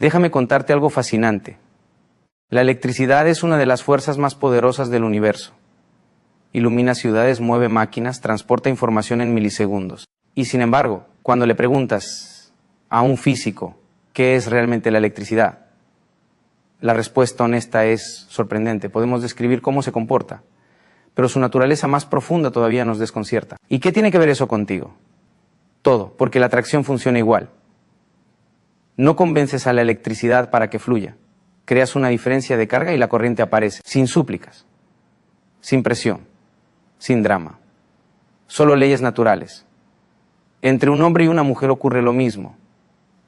Déjame contarte algo fascinante. La electricidad es una de las fuerzas más poderosas del universo. Ilumina ciudades, mueve máquinas, transporta información en milisegundos. Y sin embargo, cuando le preguntas a un físico qué es realmente la electricidad, la respuesta honesta es sorprendente. Podemos describir cómo se comporta, pero su naturaleza más profunda todavía nos desconcierta. ¿Y qué tiene que ver eso contigo? Todo, porque la atracción funciona igual. No convences a la electricidad para que fluya. Creas una diferencia de carga y la corriente aparece, sin súplicas, sin presión, sin drama. Solo leyes naturales. Entre un hombre y una mujer ocurre lo mismo.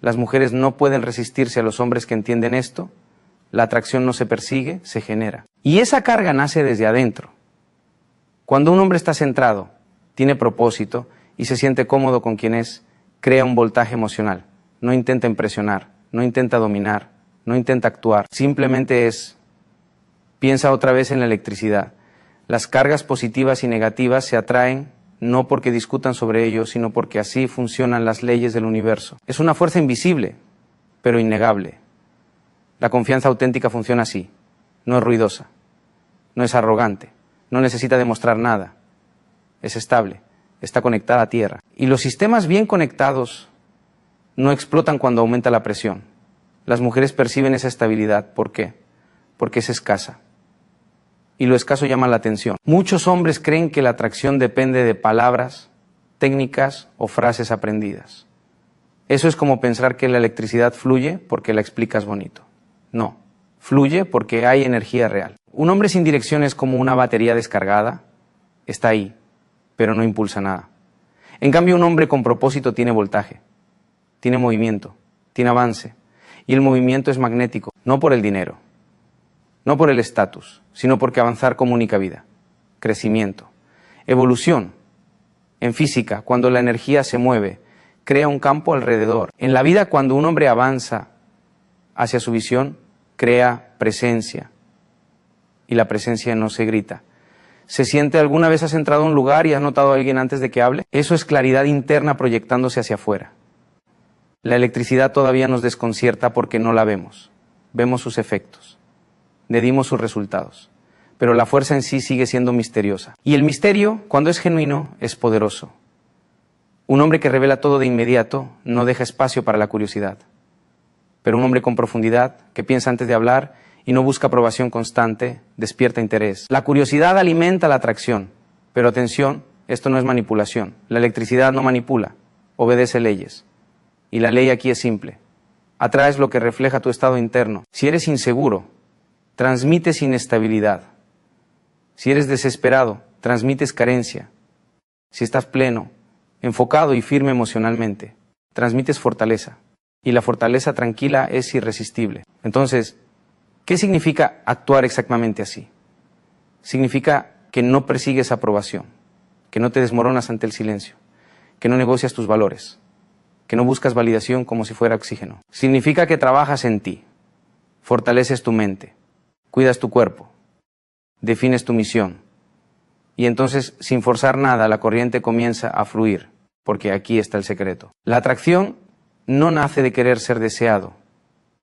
Las mujeres no pueden resistirse a los hombres que entienden esto. La atracción no se persigue, se genera. Y esa carga nace desde adentro. Cuando un hombre está centrado, tiene propósito y se siente cómodo con quien es, crea un voltaje emocional. No intenta impresionar, no intenta dominar, no intenta actuar. Simplemente es. Piensa otra vez en la electricidad. Las cargas positivas y negativas se atraen no porque discutan sobre ello, sino porque así funcionan las leyes del universo. Es una fuerza invisible, pero innegable. La confianza auténtica funciona así. No es ruidosa, no es arrogante, no necesita demostrar nada. Es estable, está conectada a tierra. Y los sistemas bien conectados no explotan cuando aumenta la presión. Las mujeres perciben esa estabilidad. ¿Por qué? Porque es escasa. Y lo escaso llama la atención. Muchos hombres creen que la atracción depende de palabras, técnicas o frases aprendidas. Eso es como pensar que la electricidad fluye porque la explicas bonito. No, fluye porque hay energía real. Un hombre sin dirección es como una batería descargada. Está ahí, pero no impulsa nada. En cambio, un hombre con propósito tiene voltaje, tiene movimiento, tiene avance. Y el movimiento es magnético, no por el dinero, no por el estatus, sino porque avanzar comunica vida, crecimiento, evolución. En física, cuando la energía se mueve, crea un campo alrededor. En la vida, cuando un hombre avanza hacia su visión, crea presencia. Y la presencia no se grita. ¿Se siente alguna vez has entrado a un lugar y has notado a alguien antes de que hable? Eso es claridad interna proyectándose hacia afuera. La electricidad todavía nos desconcierta porque no la vemos. Vemos sus efectos. Medimos sus resultados. Pero la fuerza en sí sigue siendo misteriosa. Y el misterio, cuando es genuino, es poderoso. Un hombre que revela todo de inmediato no deja espacio para la curiosidad. Pero un hombre con profundidad, que piensa antes de hablar y no busca aprobación constante, despierta interés. La curiosidad alimenta la atracción. Pero atención, esto no es manipulación. La electricidad no manipula, obedece leyes. Y la ley aquí es simple. Atraes lo que refleja tu estado interno. Si eres inseguro, transmites inestabilidad. Si eres desesperado, transmites carencia. Si estás pleno, enfocado y firme emocionalmente, transmites fortaleza. Y la fortaleza tranquila es irresistible. Entonces, ¿qué significa actuar exactamente así? Significa que no persigues aprobación, que no te desmoronas ante el silencio, que no negocias tus valores, que no buscas validación como si fuera oxígeno. Significa que trabajas en ti, fortaleces tu mente, cuidas tu cuerpo, defines tu misión. Y entonces, sin forzar nada, la corriente comienza a fluir, porque aquí está el secreto. La atracción no nace de querer ser deseado,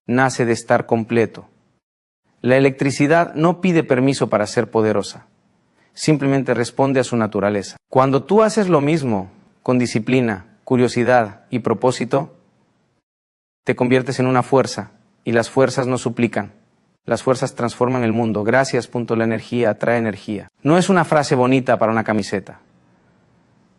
nace de estar completo. La electricidad no pide permiso para ser poderosa, simplemente responde a su naturaleza. Cuando tú haces lo mismo, con disciplina, curiosidad y propósito, te conviertes en una fuerza, y las fuerzas no suplican. Las fuerzas transforman el mundo. Gracias, la energía atrae energía. No es una frase bonita para una camiseta.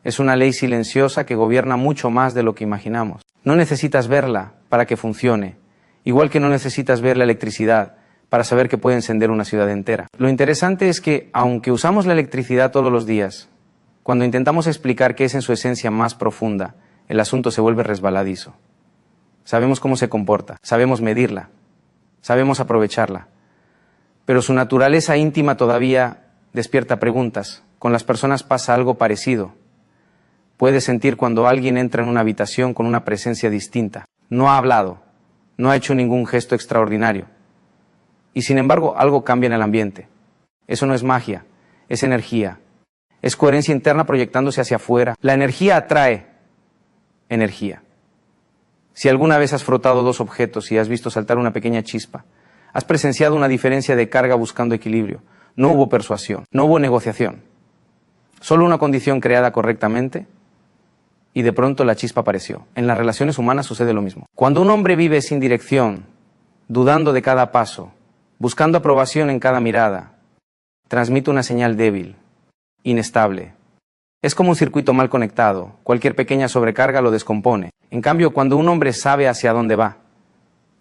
Es una ley silenciosa que gobierna mucho más de lo que imaginamos. No necesitas verla para que funcione, igual que no necesitas ver la electricidad para saber que puede encender una ciudad entera. Lo interesante es que, aunque usamos la electricidad todos los días, cuando intentamos explicar qué es en su esencia más profunda, el asunto se vuelve resbaladizo. Sabemos cómo se comporta, sabemos medirla, sabemos aprovecharla, pero su naturaleza íntima todavía despierta preguntas. Con las personas pasa algo parecido. Puedes sentir cuando alguien entra en una habitación con una presencia distinta. No ha hablado, no ha hecho ningún gesto extraordinario. Y sin embargo, algo cambia en el ambiente. Eso no es magia, es energía. Es coherencia interna proyectándose hacia afuera. La energía atrae energía. Si alguna vez has frotado dos objetos y has visto saltar una pequeña chispa, has presenciado una diferencia de carga buscando equilibrio. No hubo persuasión, no hubo negociación. Solo una condición creada correctamente y de pronto la chispa apareció. En las relaciones humanas sucede lo mismo. Cuando un hombre vive sin dirección, dudando de cada paso, buscando aprobación en cada mirada, transmite una señal débil, inestable. Es como un circuito mal conectado, cualquier pequeña sobrecarga lo descompone. En cambio, cuando un hombre sabe hacia dónde va,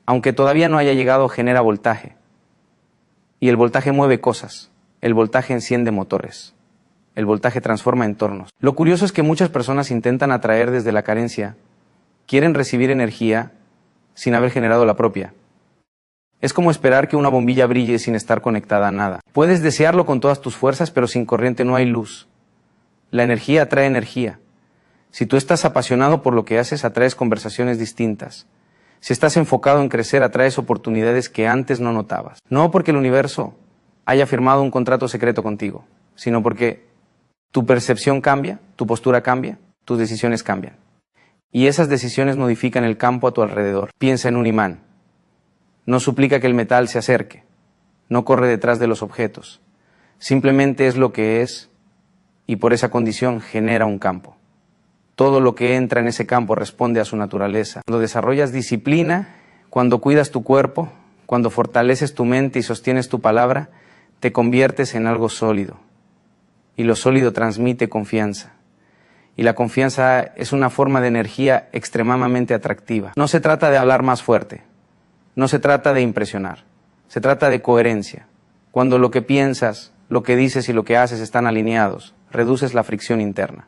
aunque todavía no haya llegado, genera voltaje. Y el voltaje mueve cosas, el voltaje enciende motores, el voltaje transforma entornos. Lo curioso es que muchas personas intentan atraer desde la carencia, quieren recibir energía sin haber generado la propia. Es como esperar que una bombilla brille sin estar conectada a nada. Puedes desearlo con todas tus fuerzas, pero sin corriente no hay luz. La energía atrae energía. Si tú estás apasionado por lo que haces, atraes conversaciones distintas. Si estás enfocado en crecer, atraes oportunidades que antes no notabas. No porque el universo haya firmado un contrato secreto contigo, sino porque tu percepción cambia, tu postura cambia, tus decisiones cambian. Y esas decisiones modifican el campo a tu alrededor. Piensa en un imán. No suplica que el metal se acerque. No corre detrás de los objetos. Simplemente es lo que es y por esa condición genera un campo. Todo lo que entra en ese campo responde a su naturaleza. Cuando desarrollas disciplina, cuando cuidas tu cuerpo, cuando fortaleces tu mente y sostienes tu palabra, te conviertes en algo sólido. Y lo sólido transmite confianza. Y la confianza es una forma de energía extremadamente atractiva. No se trata de hablar más fuerte. No se trata de impresionar. Se trata de coherencia. Cuando lo que piensas, lo que dices y lo que haces están alineados, reduces la fricción interna.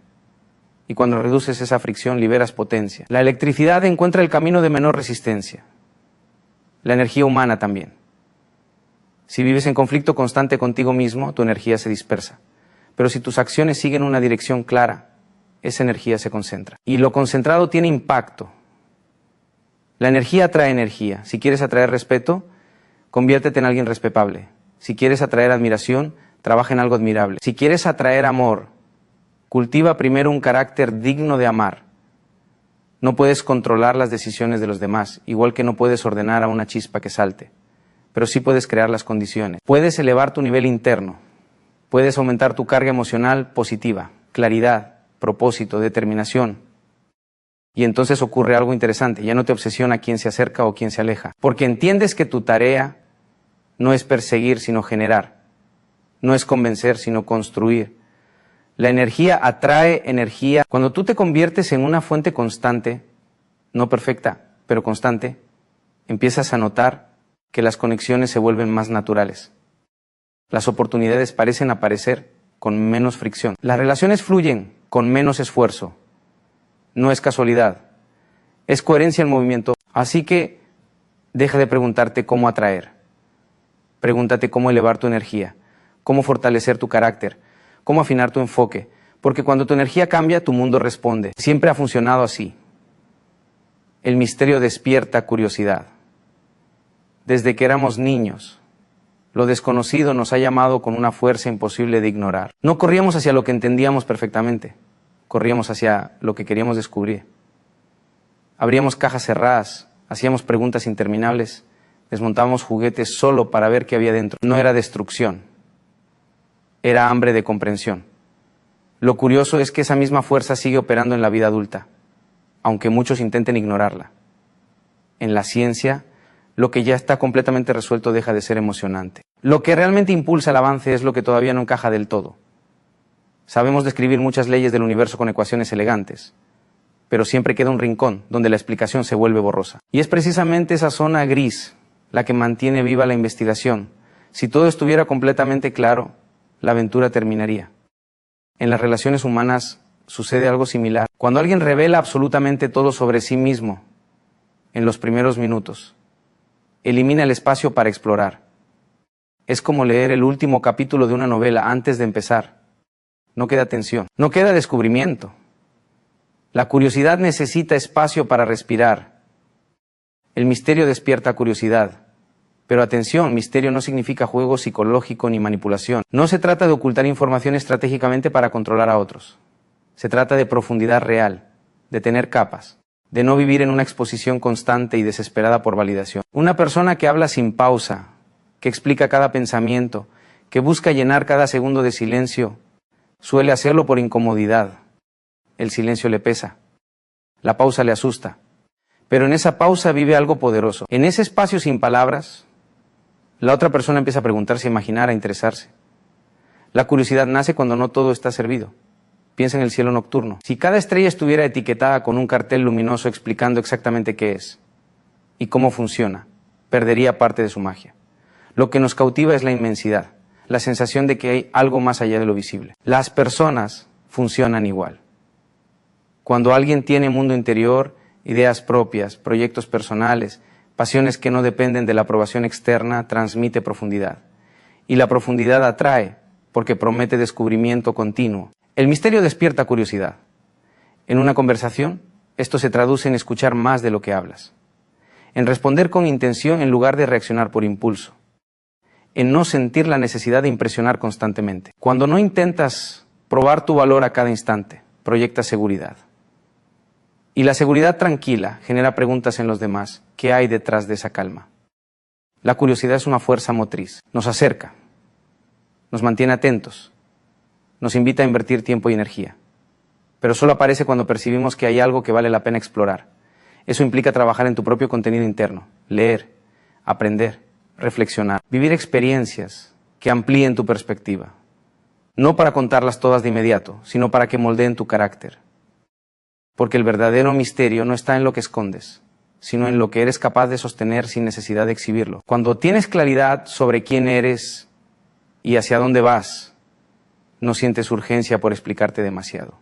Y cuando reduces esa fricción, liberas potencia. La electricidad encuentra el camino de menor resistencia. La energía humana también. Si vives en conflicto constante contigo mismo, tu energía se dispersa. Pero si tus acciones siguen una dirección clara, esa energía se concentra. Y lo concentrado tiene impacto. La energía atrae energía. Si quieres atraer respeto, conviértete en alguien respetable. Si quieres atraer admiración, trabaja en algo admirable. Si quieres atraer amor, cultiva primero un carácter digno de amar. No puedes controlar las decisiones de los demás, igual que no puedes ordenar a una chispa que salte. Pero sí puedes crear las condiciones. Puedes elevar tu nivel interno. Puedes aumentar tu carga emocional positiva, claridad, propósito, determinación. Y entonces ocurre algo interesante. Ya no te obsesiona quién se acerca o quién se aleja. Porque entiendes que tu tarea no es perseguir, sino generar. No es convencer, sino construir. La energía atrae energía. Cuando tú te conviertes en una fuente constante, no perfecta, pero constante, empiezas a notar que las conexiones se vuelven más naturales. Las oportunidades parecen aparecer con menos fricción. Las relaciones fluyen con menos esfuerzo. No es casualidad. Es coherencia en movimiento. Así que deja de preguntarte cómo atraer. Pregúntate cómo elevar tu energía. Cómo fortalecer tu carácter, cómo afinar tu enfoque, porque cuando tu energía cambia, tu mundo responde. Siempre ha funcionado así. El misterio despierta curiosidad. Desde que éramos niños, lo desconocido nos ha llamado con una fuerza imposible de ignorar. No corríamos hacia lo que entendíamos perfectamente, corríamos hacia lo que queríamos descubrir. Abríamos cajas cerradas, hacíamos preguntas interminables, desmontábamos juguetes solo para ver qué había dentro. No era destrucción. Era hambre de comprensión. Lo curioso es que esa misma fuerza sigue operando en la vida adulta, aunque muchos intenten ignorarla. En la ciencia, lo que ya está completamente resuelto deja de ser emocionante. Lo que realmente impulsa el avance es lo que todavía no encaja del todo. Sabemos describir muchas leyes del universo con ecuaciones elegantes, pero siempre queda un rincón donde la explicación se vuelve borrosa. Y es precisamente esa zona gris la que mantiene viva la investigación. Si todo estuviera completamente claro, la aventura terminaría. En las relaciones humanas sucede algo similar. Cuando alguien revela absolutamente todo sobre sí mismo, en los primeros minutos, elimina el espacio para explorar. Es como leer el último capítulo de una novela antes de empezar. No queda tensión, no queda descubrimiento. La curiosidad necesita espacio para respirar. El misterio despierta curiosidad. Pero atención, misterio no significa juego psicológico ni manipulación. No se trata de ocultar información estratégicamente para controlar a otros. Se trata de profundidad real, de tener capas. de no vivir en una exposición constante y desesperada por validación. Una persona que habla sin pausa, que explica cada pensamiento, que busca llenar cada segundo de silencio, suele hacerlo por incomodidad. El silencio le pesa, la pausa le asusta, pero en esa pausa vive algo poderoso. En ese espacio sin palabras, la otra persona empieza a preguntarse, a imaginar, a interesarse. La curiosidad nace cuando no todo está servido. Piensa en el cielo nocturno. Si cada estrella estuviera etiquetada con un cartel luminoso explicando exactamente qué es y cómo funciona, perdería parte de su magia. Lo que nos cautiva es la inmensidad, la sensación de que hay algo más allá de lo visible. Las personas funcionan igual. Cuando alguien tiene mundo interior, ideas propias, proyectos personales, pasiones que no dependen de la aprobación externa, transmite profundidad. Y la profundidad atrae porque promete descubrimiento continuo. El misterio despierta curiosidad. En una conversación, esto se traduce en escuchar más de lo que hablas, en responder con intención en lugar de reaccionar por impulso, en no sentir la necesidad de impresionar constantemente. Cuando no intentas probar tu valor a cada instante, proyectas seguridad. Y la seguridad tranquila genera preguntas en los demás. ¿Qué hay detrás de esa calma? La curiosidad es una fuerza motriz. Nos acerca, nos mantiene atentos, nos invita a invertir tiempo y energía. Pero solo aparece cuando percibimos que hay algo que vale la pena explorar. Eso implica trabajar en tu propio contenido interno, leer, aprender, reflexionar, vivir experiencias que amplíen tu perspectiva. No para contarlas todas de inmediato, sino para que moldeen tu carácter. Porque el verdadero misterio no está en lo que escondes, sino en lo que eres capaz de sostener sin necesidad de exhibirlo. Cuando tienes claridad sobre quién eres y hacia dónde vas, no sientes urgencia por explicarte demasiado.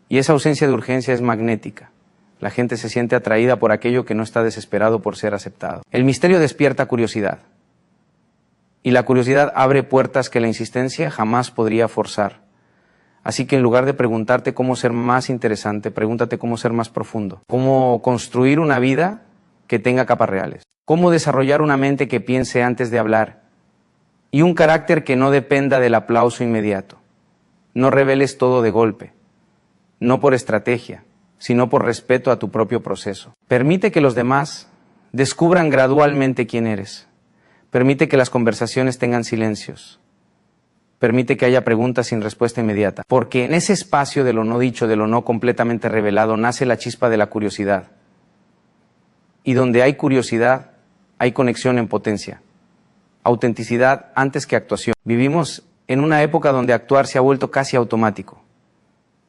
Y esa ausencia de urgencia es magnética. La gente se siente atraída por aquello que no está desesperado por ser aceptado. El misterio despierta curiosidad. Y la curiosidad abre puertas que la insistencia jamás podría forzar. Así que en lugar de preguntarte cómo ser más interesante, pregúntate cómo ser más profundo. Cómo construir una vida que tenga capas reales. Cómo desarrollar una mente que piense antes de hablar. Y un carácter que no dependa del aplauso inmediato. No reveles todo de golpe. No por estrategia, sino por respeto a tu propio proceso. Permite que los demás descubran gradualmente quién eres. Permite que las conversaciones tengan silencios. Permite que haya preguntas sin respuesta inmediata. Porque en ese espacio de lo no dicho, de lo no completamente revelado, nace la chispa de la curiosidad. Y donde hay curiosidad, hay conexión en potencia. Autenticidad antes que actuación. Vivimos en una época donde actuar se ha vuelto casi automático.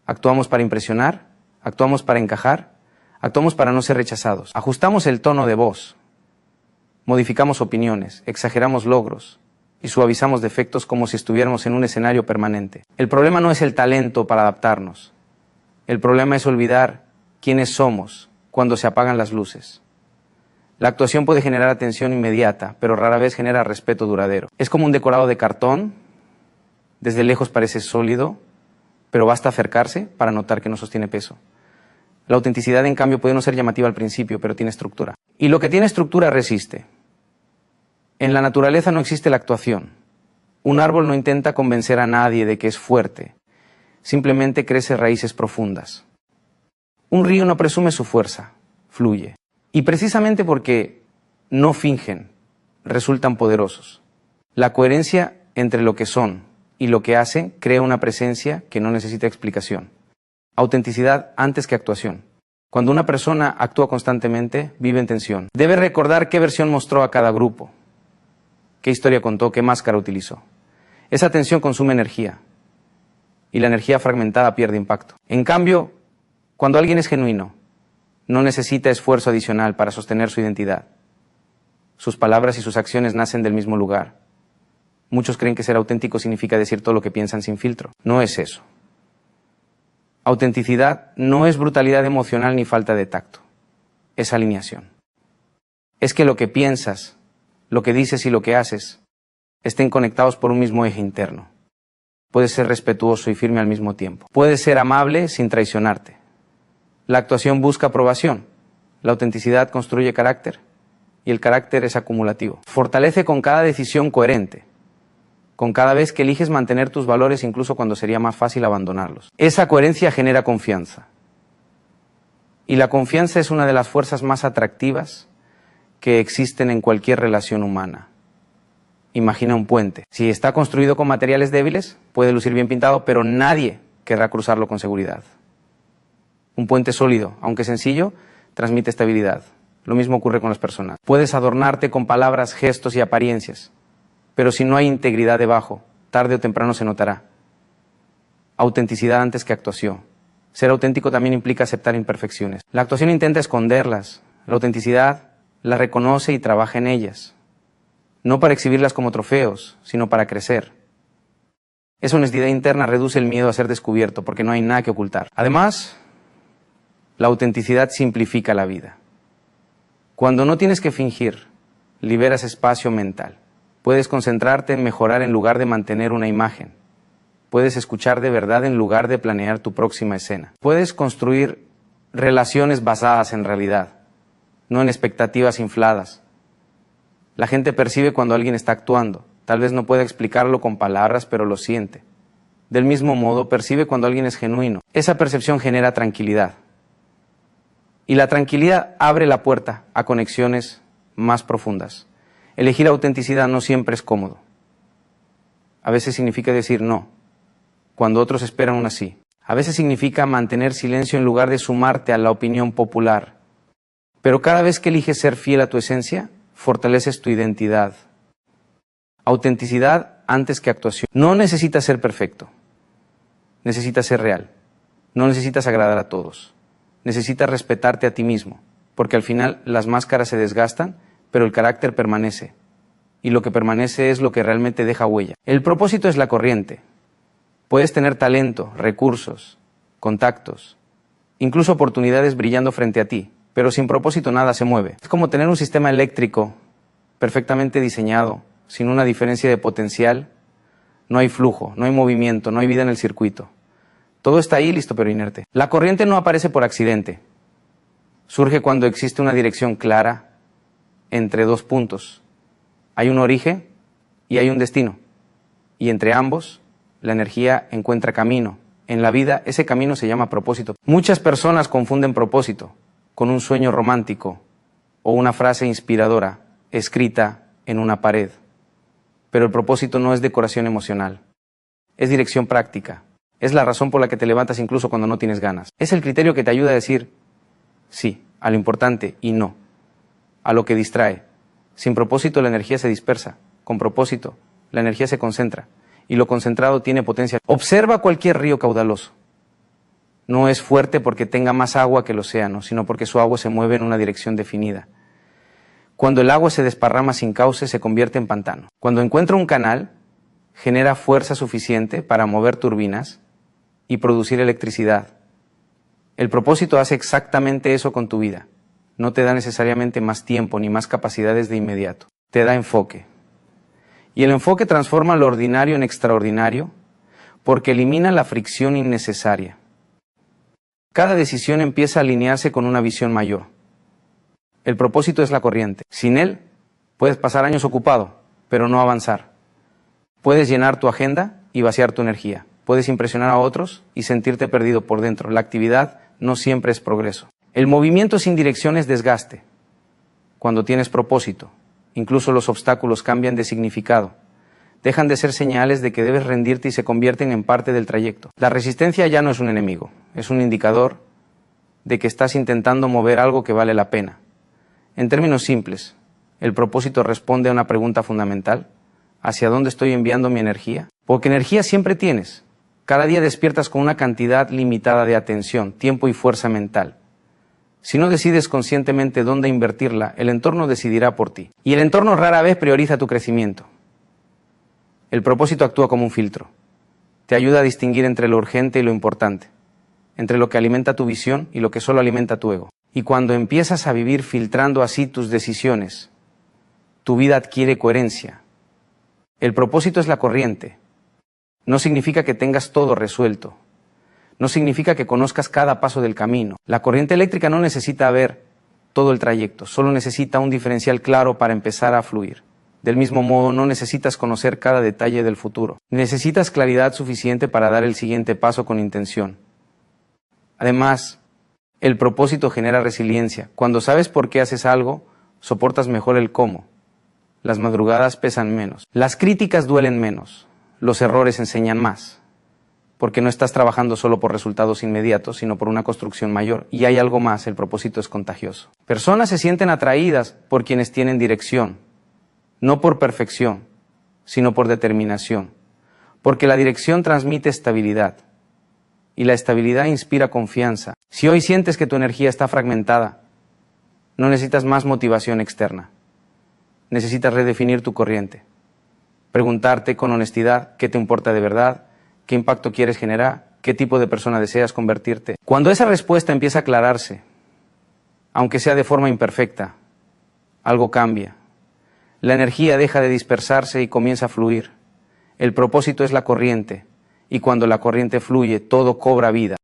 Actuamos para impresionar, actuamos para encajar, actuamos para no ser rechazados. Ajustamos el tono de voz, modificamos opiniones, exageramos logros y suavizamos defectos como si estuviéramos en un escenario permanente. El problema no es el talento para adaptarnos. El problema es olvidar quiénes somos cuando se apagan las luces. La actuación puede generar atención inmediata, pero rara vez genera respeto duradero. Es como un decorado de cartón, desde lejos parece sólido, pero basta acercarse para notar que no sostiene peso. La autenticidad, en cambio, puede no ser llamativa al principio, pero tiene estructura. Y lo que tiene estructura resiste. En la naturaleza no existe la actuación. Un árbol no intenta convencer a nadie de que es fuerte. Simplemente crece raíces profundas. Un río no presume su fuerza, fluye. Y precisamente porque no fingen, resultan poderosos. La coherencia entre lo que son y lo que hacen crea una presencia que no necesita explicación. Autenticidad antes que actuación. Cuando una persona actúa constantemente, vive en tensión. Debe recordar qué versión mostró a cada grupo, qué historia contó, qué máscara utilizó. Esa tensión consume energía, y la energía fragmentada pierde impacto. En cambio, cuando alguien es genuino, no necesita esfuerzo adicional para sostener su identidad. Sus palabras y sus acciones nacen del mismo lugar. Muchos creen que ser auténtico significa decir todo lo que piensan sin filtro. No es eso. Autenticidad no es brutalidad emocional ni falta de tacto. Es alineación. Es que lo que piensas, lo que dices y lo que haces estén conectados por un mismo eje interno. Puedes ser respetuoso y firme al mismo tiempo. Puedes ser amable sin traicionarte. La actuación busca aprobación. La autenticidad construye carácter y el carácter es acumulativo. Fortalece con cada decisión coherente. Con cada vez que eliges mantener tus valores incluso cuando sería más fácil abandonarlos. Esa coherencia genera confianza. Y la confianza es una de las fuerzas más atractivas que existen en cualquier relación humana. Imagina un puente. Si está construido con materiales débiles, puede lucir bien pintado, pero nadie querrá cruzarlo con seguridad. Un puente sólido, aunque sencillo, transmite estabilidad. Lo mismo ocurre con las personas. Puedes adornarte con palabras, gestos y apariencias, pero si no hay integridad debajo, tarde o temprano se notará. Autenticidad antes que actuación. Ser auténtico también implica aceptar imperfecciones. La actuación intenta esconderlas. La autenticidad las reconoce y trabaja en ellas. No para exhibirlas como trofeos, sino para crecer. Esa honestidad interna reduce el miedo a ser descubierto, porque no hay nada que ocultar. Además, la autenticidad simplifica la vida. Cuando no tienes que fingir, liberas espacio mental. Puedes concentrarte en mejorar en lugar de mantener una imagen. Puedes escuchar de verdad en lugar de planear tu próxima escena. Puedes construir relaciones basadas en realidad, no en expectativas infladas. La gente percibe cuando alguien está actuando. Tal vez no pueda explicarlo con palabras, pero lo siente. Del mismo modo, percibe cuando alguien es genuino. Esa percepción genera tranquilidad. Y la tranquilidad abre la puerta a conexiones más profundas. Elegir autenticidad no siempre es cómodo. A veces significa decir no, cuando otros esperan un sí. A veces significa mantener silencio en lugar de sumarte a la opinión popular. Pero cada vez que eliges ser fiel a tu esencia, fortaleces tu identidad. Autenticidad antes que actuación. No necesitas ser perfecto. Necesitas ser real. No necesitas agradar a todos. Necesitas respetarte a ti mismo, porque al final las máscaras se desgastan, pero el carácter permanece. Y lo que permanece es lo que realmente deja huella. El propósito es la corriente. Puedes tener talento, recursos, contactos, incluso oportunidades brillando frente a ti, pero sin propósito nada se mueve. Es como tener un sistema eléctrico perfectamente diseñado, sin una diferencia de potencial. No hay flujo, no hay movimiento, no hay vida en el circuito. Todo está ahí listo pero inerte. La corriente no aparece por accidente. Surge cuando existe una dirección clara entre dos puntos. Hay un origen y hay un destino. Y entre ambos, la energía encuentra camino. En la vida, ese camino se llama propósito. Muchas personas confunden propósito con un sueño romántico o una frase inspiradora escrita en una pared. Pero el propósito no es decoración emocional. Es dirección práctica. Es la razón por la que te levantas incluso cuando no tienes ganas. Es el criterio que te ayuda a decir sí a lo importante y no a lo que distrae. Sin propósito la energía se dispersa. Con propósito la energía se concentra. Y lo concentrado tiene potencia. Observa cualquier río caudaloso. No es fuerte porque tenga más agua que el océano, sino porque su agua se mueve en una dirección definida. Cuando el agua se desparrama sin cauce, se convierte en pantano. Cuando encuentra un canal, genera fuerza suficiente para mover turbinas y producir electricidad. El propósito hace exactamente eso con tu vida. No te da necesariamente más tiempo ni más capacidades de inmediato. Te da enfoque. Y el enfoque transforma lo ordinario en extraordinario porque elimina la fricción innecesaria. Cada decisión empieza a alinearse con una visión mayor. El propósito es la corriente. Sin él, puedes pasar años ocupado, pero no avanzar. Puedes llenar tu agenda y vaciar tu energía. Puedes impresionar a otros y sentirte perdido por dentro. La actividad no siempre es progreso. El movimiento sin dirección es desgaste. Cuando tienes propósito, incluso los obstáculos cambian de significado. Dejan de ser señales de que debes rendirte y se convierten en parte del trayecto. La resistencia ya no es un enemigo, es un indicador de que estás intentando mover algo que vale la pena. En términos simples, el propósito responde a una pregunta fundamental. ¿Hacia dónde estoy enviando mi energía? Porque energía siempre tienes. Cada día despiertas con una cantidad limitada de atención, tiempo y fuerza mental. Si no decides conscientemente dónde invertirla, el entorno decidirá por ti. Y el entorno rara vez prioriza tu crecimiento. El propósito actúa como un filtro. Te ayuda a distinguir entre lo urgente y lo importante, entre lo que alimenta tu visión y lo que solo alimenta tu ego. Y cuando empiezas a vivir filtrando así tus decisiones, tu vida adquiere coherencia. El propósito es la corriente. No significa que tengas todo resuelto. No significa que conozcas cada paso del camino. La corriente eléctrica no necesita ver todo el trayecto, solo necesita un diferencial claro para empezar a fluir. Del mismo modo, no necesitas conocer cada detalle del futuro. Necesitas claridad suficiente para dar el siguiente paso con intención. Además, El propósito genera resiliencia. Cuando sabes por qué haces algo, soportas mejor el cómo. Las madrugadas pesan menos. Las críticas duelen menos. Los errores enseñan más. Porque no estás trabajando solo por resultados inmediatos, sino por una construcción mayor. Y hay algo más, el propósito es contagioso. Personas se sienten atraídas por quienes tienen dirección. No por perfección, sino por determinación. Porque la dirección transmite estabilidad. Y la estabilidad inspira confianza. Si hoy sientes que tu energía está fragmentada, no necesitas más motivación externa. Necesitas redefinir tu corriente. Preguntarte con honestidad qué te importa de verdad, qué impacto quieres generar, qué tipo de persona deseas convertirte. Cuando esa respuesta empieza a aclararse, aunque sea de forma imperfecta, algo cambia. La energía deja de dispersarse y comienza a fluir. El propósito es la corriente, y cuando la corriente fluye, todo cobra vida.